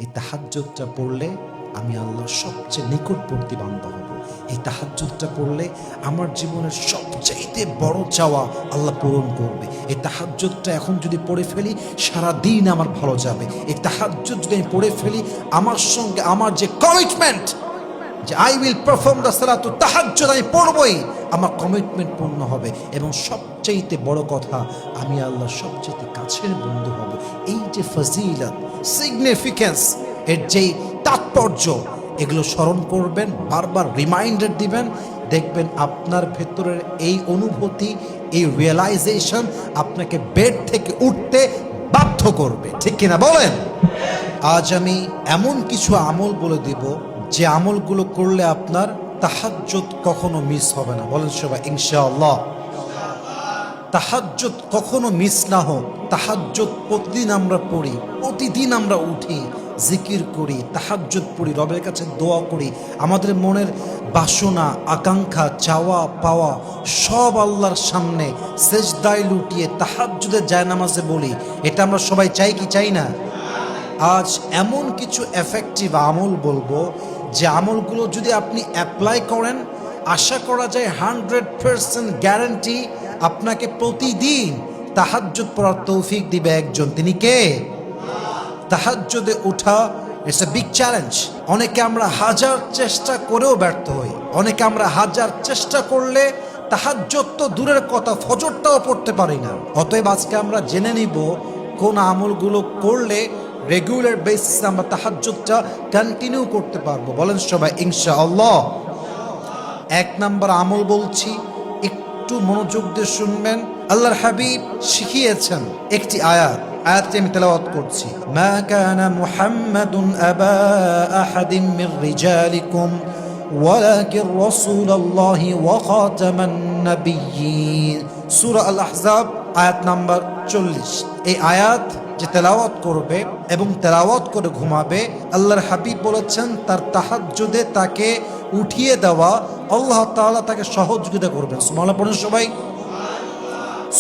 এই তাহাজ্জুদটা পড়লে আমি আল্লাহর সবচেয়ে নিকটবর্তী বান্দা হব। এই তাহাজ্জুদটা পড়লে আমার জীবনের সবচাইতে বড় চাওয়া আল্লাহ পূরণ করবে। এই তাহাজ্জুদটা এখন যদি পড়ে ফেলি সারা দিন আমার ভালো যাবে। এই তাহাজ্জুদ যদি আমি পড়ে ফেলি আমার সঙ্গে আমার যে কমিটমেন্ট যে আই উইল পারফর্ম দ্য সালাতু তাহাজ্জুদ আমি পড়বই, আমার কমিটমেন্ট পূর্ণ হবে এবং সবচাইতে বড় কথা আমি আল্লাহর সবচাইতে কাছের বন্ধু হব। এই যে ফজিলত সিগনিফিকেন্স এর যেই তাৎপর্য এগুলো স্মরণ করবেন, বারবার রিমাইন্ডার দিবেন, দেখবেন আপনার ভেতরের এই অনুভূতি এই রিয়েলাইজেশন আপনাকে বেড থেকে উঠতে বাধ্য করবে। ঠিক কিনা বলেন? আজ আমি এমন কিছু আমল বলে দিব যে আমলগুলো করলে আপনার তাহাজ্জুদ কখনো মিস হবে না। বলেন সবাই ইনশাআল্লাহ। তাহাজ্জুদ কখনো মিস না হোক। তাহাজ্জুদ প্রতিদিন আমরা পড়ি, প্রতিদিন আমরা উঠি, জিকির করি, তাহাজ্জুদ পড়ি, রবের কাছে দোয়া করি, আমাদের মনের বাসনা আকাঙ্ক্ষা চাওয়া পাওয়া সব আল্লাহর সামনে সেজদায় লুটিয়ে তাহাজ্জুদের জায়নামাজে বলি। এটা আমরা সবাই চাই কি চাই না? আজ এমন কিছু এফেক্টিভ আমল বলবো যে আমলগুলো যদি আপনি অ্যাপ্লাই করেন আশা করা যায় 100% গ্যারান্টি আপনাকে প্রতিদিন তাহাজ্জুদ পড়ার তৌফিক দিবে একজন। তিনি কে? তাহাজ্জুদে ওঠা ইটস এ বিগ চ্যালেঞ্জ। অনেকে আমরা হাজার চেষ্টা করেও ব্যর্থ হই। অনেকে আমরা হাজার চেষ্টা করলে তাহাজ্জুদ তো দূরের কথা ফজরটাও পড়তে পারি না। অতএব আজকে আমরা জেনে নিব কোন আমলগুলো করলে রেগুলার বেসিসে আমরা তাহাজ্জুদটা কন্টিনিউ করতে পারবো। বলেন সবাই ইনশাআল্লাহ। এক নাম্বার আমল বলছি, একটু মনোযোগ দিয়ে শুনবেন। আল্লাহর হাবিব শিখিয়েছেন একটি আয়াতটি আমি তেলাওয়াত করছি। মা কানা মুহাম্মাদুন আবা আহাদিম মির রিজালিকুম ওয়ালাকিন রাসূলুল্লাহি ওয়া খাতামান নাবিয়্যিন। সূরা আল আহজাব আয়াত নাম্বার 40। এই আয়াত যে তেলাওয়াত করবে এবং তেলাওয়াত করে ঘুমাবে, আল্লাহর হাবিব বলেছেন তার তাহাজ্জুদে তাকে উঠিয়ে দেওয়া আল্লাহ তাআলা তাকে সহযোগিতা করবেন। সুবহানাল্লাহ পড়ুন সবাই।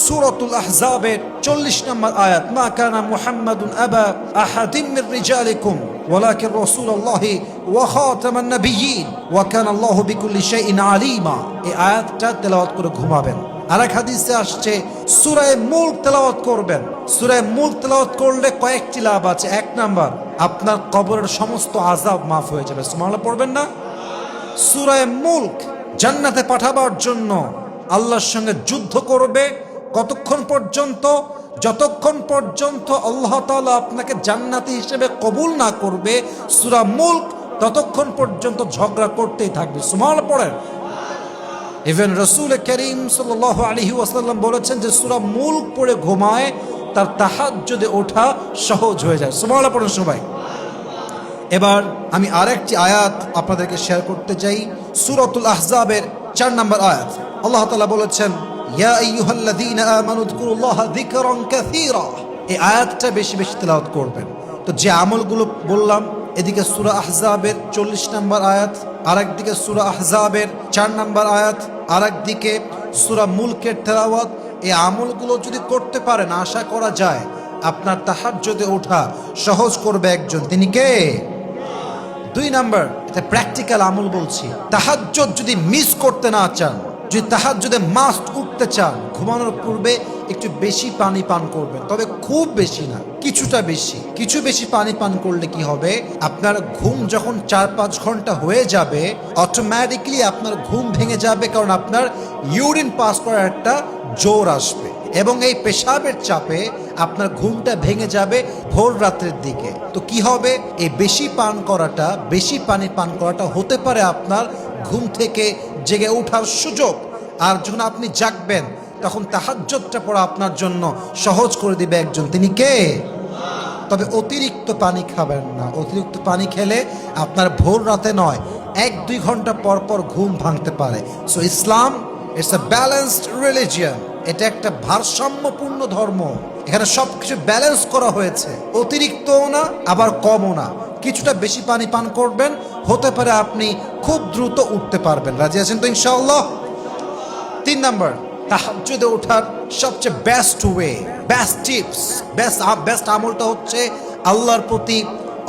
সূরাতুল আহজাবের 40 নম্বর আয়াত, মা কানা মুহাম্মাদুন আবা আহাদিম মির রিজালিকুম ওয়ালাকিন রাসূলুল্লাহি ওয়া খাতামান নাবিয়্যিন ওয়া কানা আল্লাহু বিকুল্লি শাইইন আলিমা। এই আয়াতটা তেলাওয়াত করে ঘুমাবেন। আরেক হাদিসে আসছে সূরা মুলক তেলাওয়াত করবেন। সূরা মুলক তেলাওয়াত করলে কয়েকটি লাভ আছে। এক নাম্বার, আপনার কবরের সমস্ত আযাব মাফ হয়ে যাবে। সুবহানাল্লাহ পড়বেন না? সূরা মুলক জান্নাতে পাঠাবার জন্য আল্লাহর সঙ্গে যুদ্ধ করবে কতক্ষণ পর্যন্ত? যতক্ষণ পর্যন্ত আল্লাহ তাআলা আপনাকে জান্নাতি হিসেবে কবুল না করবে সূরা মুলক ততক্ষণ পর্যন্ত ঝগড়া করতেই থাকবে। সুবহানাল্লাহ পড়েন। ইভেন রাসূল করিম সাল্লাল্লাহু আলাইহি ওয়াসাল্লাম বলেছেন যে সূরা মুলক পড়ে ঘুমায় তার তাহাজ্জুদে ওঠা সহজ হয়ে যায়। সুবহানাল্লাহ পড়ুন সবাই। এবার আমি আরেকটি আয়াত আপনাদেরকে শেয়ার করতে চাই। সূরাতুল আহজাবের 4 নম্বর আয়াত আল্লাহ তাআলা বলেছেন ইয়া আইয়ুহাল্লাযীনা আমানু যকুরুল্লাহা যিকরান কাসীরা। এই আয়াতটা বেশি বেশি তেলাওয়াত করবেন। তো যে আমলগুলো বললাম, এদিকে সূরা আহজাবের 40 নম্বর আয়াত, আরেকদিকে সূরা আহজাবের 4 নম্বর আয়াত, আরেকদিকে সূরা মুলকের তেলাওয়াত। এই আমলগুলো যদি করতে পারেন আশা করা যায় আপনার তাহাজ্জুদে ওঠা সহজ করবে একজন। তিনি কে? 2 নাম্বার, এটা প্র্যাকটিক্যাল আমল বলছি। তাহাজ্জুদ যদি মিস করতে না চান, যদি তাহাজ্জুদে মাস্ট উঠতে চান, ঘুমানোর পূর্বে একটু বেশি পানি পান করবেন, তবে খুব বেশি না, কিছুটা বেশি। কিছু বেশি পানি পান করলে কি হবে, আপনার ঘুম যখন 4-5 ঘন্টা হয়ে যাবে অটোমেটিক্যালি আপনার ঘুম ভেঙে যাবে, কারণ আপনার ইউরিন পাস করার একটা জোর আসবে এবং এই পেশাবের চাপে আপনার ঘুমটা ভেঙে যাবে ভোর রাত্রের দিকে। তো কি হবে, এই বেশি পানি পান করাটা হতে পারে আপনার ঘুম থেকে জেগে ওঠার সুযোগ। আর যখন আপনি জাগবেন তখন তাহাজ্জুদটা পড়া আপনার জন্য সহজ করে দিবে একজন। তিনি কে? তবে অতিরিক্ত পানি খাবেন না। অতিরিক্ত পানি খেলে আপনার ভোর রাতে নয় 1-2 ঘন্টা পর পর ঘুম ভাঙতে পারে। So Islam it's a balanced religion. এটা একটা ভারসাম্যপূর্ণ ধর্ম। এখানে সবকিছু ব্যালেন্স করা হয়েছে, অতিরিক্তও না আবার কমও না। কিছুটা বেশি পানি পান করবেন, হতে পারে আপনি খুব দ্রুত উঠতে পারবেন। রাজি আছেন তো ইনশাআল্লাহ? 3 নাম্বার, তাহাজ্জুদে ওঠার সবচেয়ে best way, best tips, best আমলটা হচ্ছে আল্লাহর প্রতি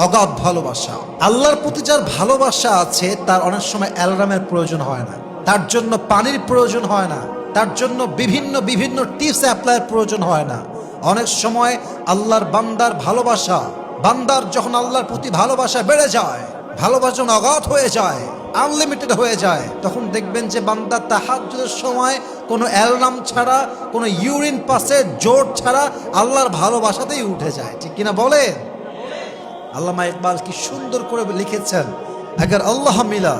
অগাধ ভালোবাসা। আল্লাহর প্রতি যার ভালোবাসা আছে তার অনেক সময় অ্যালার্মের প্রয়োজন হয় না, তার জন্য পানির প্রয়োজন হয় না, তার জন্য বিভিন্ন বিভিন্ন টিপস অ্যাপ্লাইয়ের প্রয়োজন হয় না। অনেক সময় আল্লাহর বান্দার ভালোবাসা, বান্দার যখন আল্লাহর প্রতি ভালোবাসা বেড়ে যায়, ভালোবাসা যখন অগাধ হয়ে যায়, আনলিমিটেড হয়ে যায়, তখন দেখবেন যে বান্দা তাহাজ্জুদের সময় কোনো অ্যালার্ম ছাড়া, কোনো ইউরিন পাসের জোর ছাড়া আল্লাহর ভালোবাসাতেই উঠে যায়। ঠিক কিনা বলেন? আল্লামা ইকবাল কি সুন্দর করে লিখেছেন, अगर अल्लाह मिला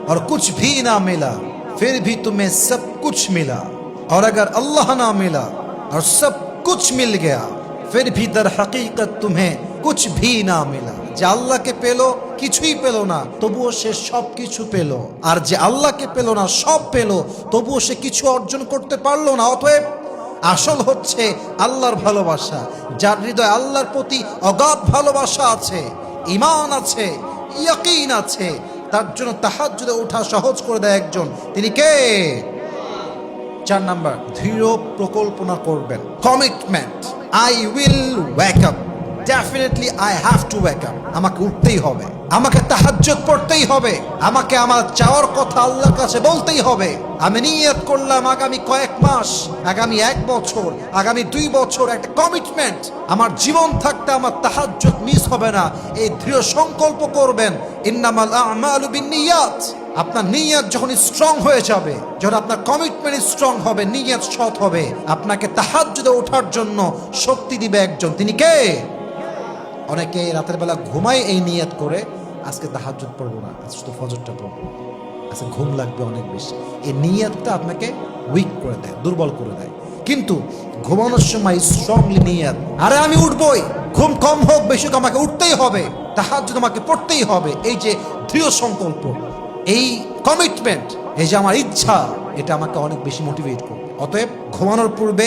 और कुछ भी ना मिला फिर भी तुम्हें सब कुछ मिला, और अगर अल्लाह ना मिला और सब कुछ मिल गया फिर भी दर हकीकत तुम्हें कुछ भी ना मिला। যে আল্লাহকে পেলো কিছুই পেলো না তবুও সে সব কিছু পেলো, আর যে আল্লাহকে পেলো না সব পেলো তবুও সে কিছু অর্জন করতে পারলো না। অতএব আসল হচ্ছে আল্লাহর ভালোবাসা। যার হৃদয়ে আল্লাহর প্রতি অগাধ ভালোবাসা আছে, ঈমান আছে, ইয়াকিন আছে, তার জন্য তাহাজ্জুদে ওঠা সহজ করে দেয় একজন, তিনি কে? 4 নাম্বার, দৃঢ় প্রকল্পনা করবেন, commitment. I will wake up, definitely I have to wake up. আমাকে উঠতেই হবে, আমাকে তাহাজ্জুদ পড়তেই হবে, আমাকে আমার চাওয়ার কথা আল্লাহর কাছে বলতেই হবে। আমি নিয়ত করলাম আগামী কয়েক মাস, আগামী 1 বছর, আগামী 2 বছর, একটা কমিটমেন্ট। আমার জীবন থাকতে আমার তাহাজ্জুদ মিস হবে না। এই দৃঢ় সংকল্প করবেন। ইন্নামাল আমালু বিন্নিয়াত। আপনার নিয়ত যখন স্ট্রং হয়ে যাবে, যখন আপনার কমিটমেন্ট স্ট্রং হবে, নিয়ত সৎ হবে, আপনাকে তাহাজ্জুদে ওঠার জন্য শক্তি দিবে একজন, তিনি কে? অনেকে রাতের বেলা ঘুমায় এই নিয়ত করে, আজকে তাহাজ্জুদ পড়বো না, আজকে শুধু ফজরটা পড়বো, আজকে ঘুম লাগবে অনেক বেশি। এই নিয়তটা আপনাকে উইক করে দেয়, দুর্বল করে দেয়। কিন্তু ঘুমানোর সময় স্ট্রংলি নিয়ত, আরে আমি উঠবই, ঘুম কম হোক বেশি হোক আমাকে উঠতেই হবে, তাহাজ্জুদ আমাকে পড়তেই হবে। এই যে দৃঢ় সংকল্প, এই কমিটমেন্ট, এই যে আমার ইচ্ছা, এটা আমাকে অনেক বেশি মোটিভেট করবে। অতএব ঘুমানোর পূর্বে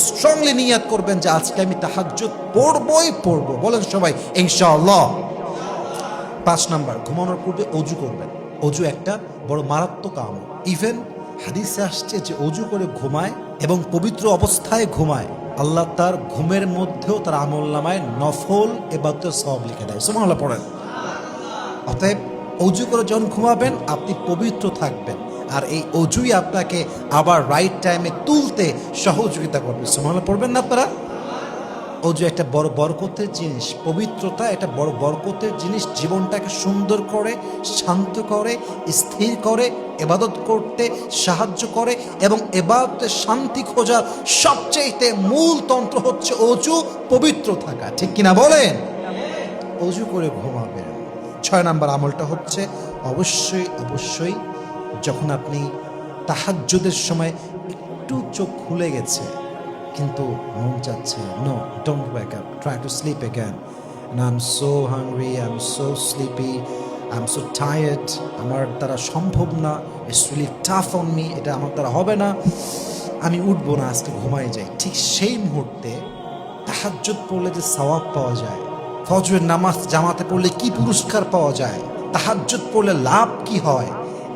স্ট্রংলি নিয়ত করবেন যে আজকে আমি তাহাজ্জুদ পড়বই পড়বো। বলেন সবাই ইনশাআল্লাহ। 5 নাম্বার, ঘুমানোর পূর্বে অজু করবেন। অজু একটা বড় মারাত্মক আমল। ইভেন হাদিসে আসছে যে অজু করে ঘুমায় এবং পবিত্র অবস্থায় ঘুমায়, আল্লাহ তার ঘুমের মধ্যেও তার আমলনামায় নফল ইবাদতের সওয়াব লিখে দেয়। সুবহানাল্লাহ পড়েন। অতএব অজু করে যখন ঘুমাবেন আপনি পবিত্র থাকবেন, আর এই অজুই আপনাকে আবার রাইট টাইমে তুলতে সহযোগিতা করবে। সুবহানাল্লাহ পড়বেন না আপনারা? অজু একটা বড় বরকতের জিনিস, পবিত্রতা একটা বড় বরকতের জিনিস। জীবনটাকে সুন্দর করে, শান্ত করে, স্থির করে, ইবাদত করতে সাহায্য করে, এবং ইবাদতের শান্তি খোঁজার সবচেয়ে মূল তন্ত্র হচ্ছে অজু, পবিত্র থাকা। ঠিক কিনা বলেন? অজু করে ঘুমাবেন। 6 নাম্বার আমলটা হচ্ছে অবশ্যই অবশ্যই যখন আপনি তাহাজ্জুদের সময় একটু চোখ খুলে গেছে কিন্তু মন চাচ্ছে, no, don't wake up, try to sleep again. I am so hungry, I am so sleepy, I am so tired, আমার দ্বারা সম্ভব না, it's really tough on me, এটা আমার দ্বারা হবে না, আমি উঠবো না, আজকে ঘুমাই যাই। ঠিক সেই মুহূর্তে তাহাজ্জুদ পড়লে যে সওয়াব পাওয়া যায়, ফজরের নামাজ জামাতে পড়লে কি পুরস্কার পাওয়া যায়, তাহাজ্জুদ পড়লে লাভ কি হয়,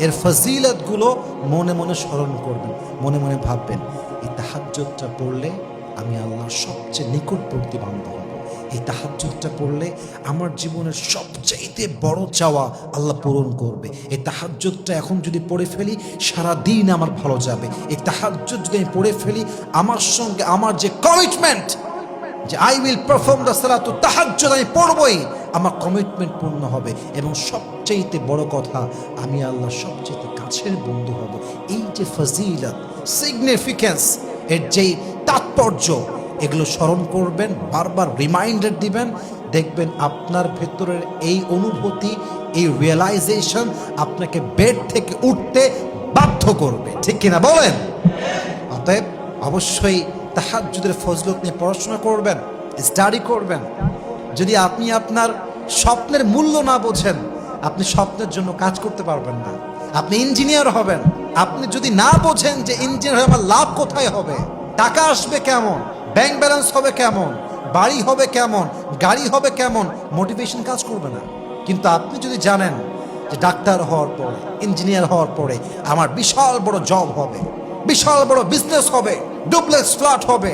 এর ফজিলতগুলো মনে মনে স্মরণ করবেন, মনে মনে ভাববেন, এই তাহাজ্জুদটা পড়লে আমি আল্লাহর সবচেয়ে নিকটবর্তী বান্দা হব। এই তাহাজ্জুদটা পড়লে আমার জীবনের সবচাইতে বড় চাওয়া আল্লাহ পূরণ করবে। এই তাহাজ্জুদটা এখন যদি পড়ে ফেলি সারা দিন আমার ভালো যাবে। এই তাহাজ্জুদ যদি আমি পড়ে ফেলি আমার সঙ্গে আমার যে কমিটমেন্ট, যে আই উইল পারফর্ম দ্য সালাতু তাহাজ্জুদ, আমি পড়বই, আমার কমিটমেন্ট পূর্ণ হবে। এবং সবচেয়ে বড় কথা, আমি আল্লাহর সবচেয়ে কাছের বন্ধু হব। এই যে ফজিলত, সিগনিফিকেন্স, এর যেই তাৎপর্য, এগুলো স্মরণ করবেন, বারবার রিমাইন্ডার দিবেন, দেখবেন আপনার ভেতরের এই অনুভূতি, এই রিয়েলাইজেশন আপনাকে বেড থেকে উঠতে বাধ্য করবে। ঠিক কিনা বলেন? অতএব অবশ্যই তাহাজ্জুদের ফজিলত নিয়ে পড়াশোনা করবেন, স্টাডি করবেন। যদি আপনি আপনার স্বপ্নের মূল্য না বোঝেন, আপনি স্বপ্নের জন্য কাজ করতে পারবেন না। আপনি ইঞ্জিনিয়ার হবেন, আপনি যদি না বোঝেন যে ইঞ্জিনিয়ার হয়ে আমার লাভ কোথায় হবে, টাকা আসবে কেমন, ব্যাংক ব্যালেন্স হবে কেমন, বাড়ি হবে কেমন, গাড়ি হবে কেমন, মোটিভেশন কাজ করবে না। কিন্তু আপনি যদি জানেন যে ডাক্তার হওয়ার পরে, ইঞ্জিনিয়ার হওয়ার পরে আমার বিশাল বড় জব হবে, বিশাল বড় বিজনেস হবে, ডুপ্লেক্স ফ্ল্যাট হবে,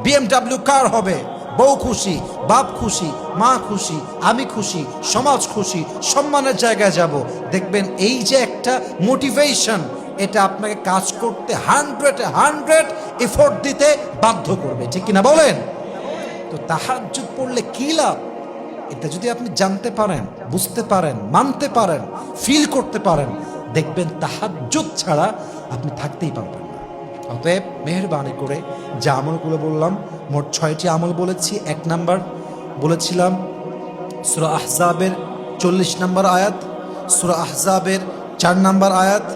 BMW কার হবে, বউ খুশি, বাপ খুশি, মা খুশি, আমি খুশি, সমাজ খুশি, সম্মানের জায়গায় যাব। দেখবেন এই যে একটা মোটিভেশন, এটা আপনাকে কাজ করতে 100 এফোর্ট দিতে বাধ্য করবে, ঠিক কিনা বলেন? তো তাহাজ্জুদ পড়লে কি লাভ, এটা যদি আপনি জানতে পারেন, বুঝতে পারেন, মানতে পারেন, ফিল করতে পারেন, দেখবেন তাহাজ্জুদ ছাড়া আপনি থাকতেই পারবেন না। অতএব মেহেরবানি করে যে আমলগুলো বললাম, মোট 6টি আমল বলেছি। 1 নাম্বার বলেছিলাম সূরা আহজাবের 40 নম্বর আয়াত, সূরা আহজাবের 4 নম্বর আয়াত।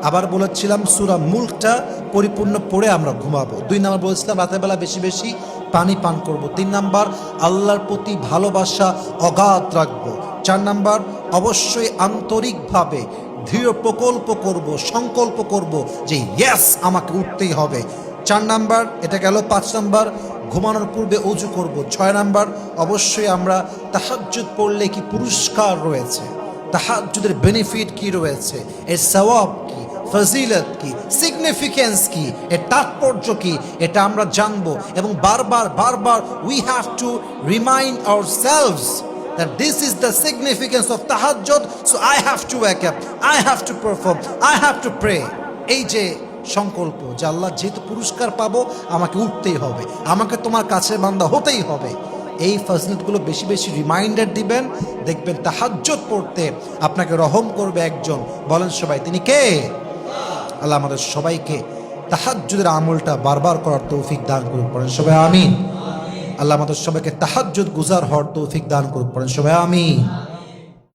আবার বলেছিলাম সূরা মুলকটা পরিপূর্ণ পড়ে আমরা ঘুমাবো। 2 নাম্বার বলেছিলাম রাতের বেলা বেশি বেশি পানি পান করব। 3 নাম্বার আল্লাহর প্রতি ভালোবাসা অগাধ রাখবো। 4 নাম্বার অবশ্যই আন্তরিকভাবে দৃঢ় প্রকল্প করব, সংকল্প করব যে ইয়েস আমাকে উঠতেই হবে। 4 নাম্বার এটা গেল। 5 নাম্বার ঘুমানোর পূর্বে ওযু করব। 6 নাম্বার অবশ্যই আমরা তাহাজ্জুদ পড়লে কি পুরস্কার রয়েছে, তাহাজ্জুদের বেনিফিট কি রয়েছে, এর সওয়াব কি, ফজিলত কি, সিগনিফিকেন্স কি, এর তাৎপর্য কি, এটা আমরা জানবো। এবং বারবার বারবার we have to remind ourselves that this is the significance of tahajjud, so I have to wake up, I have to perform, I have to pray. এই যে সংকল্প যে আল্লাহ যেহেতু পুরস্কার পাবো আমাকে উঠতেই হবে, আমাকে তোমার কাছে বান্দা হতেই হবে, এই ফজিলতগুলো বেশি বেশি রিমাইন্ডার দিবেন। দেখবেন তাহাজ্জুদ পড়তে আপনাকে রহম করবে একজন। বলেন সবাই তিনি কে? আল্লাহ আমাদের সবাইকে তাহাজ্জুদের আমলটা বারবার করার তৌফিক দান করুন। বলেন সবাই আমিন। আল্লাহ আমাদের সবাইকে তাহাজ্জুদ গুজার হওয়ার তৌফিক দান করুন। পড়েন সবাই আমিন।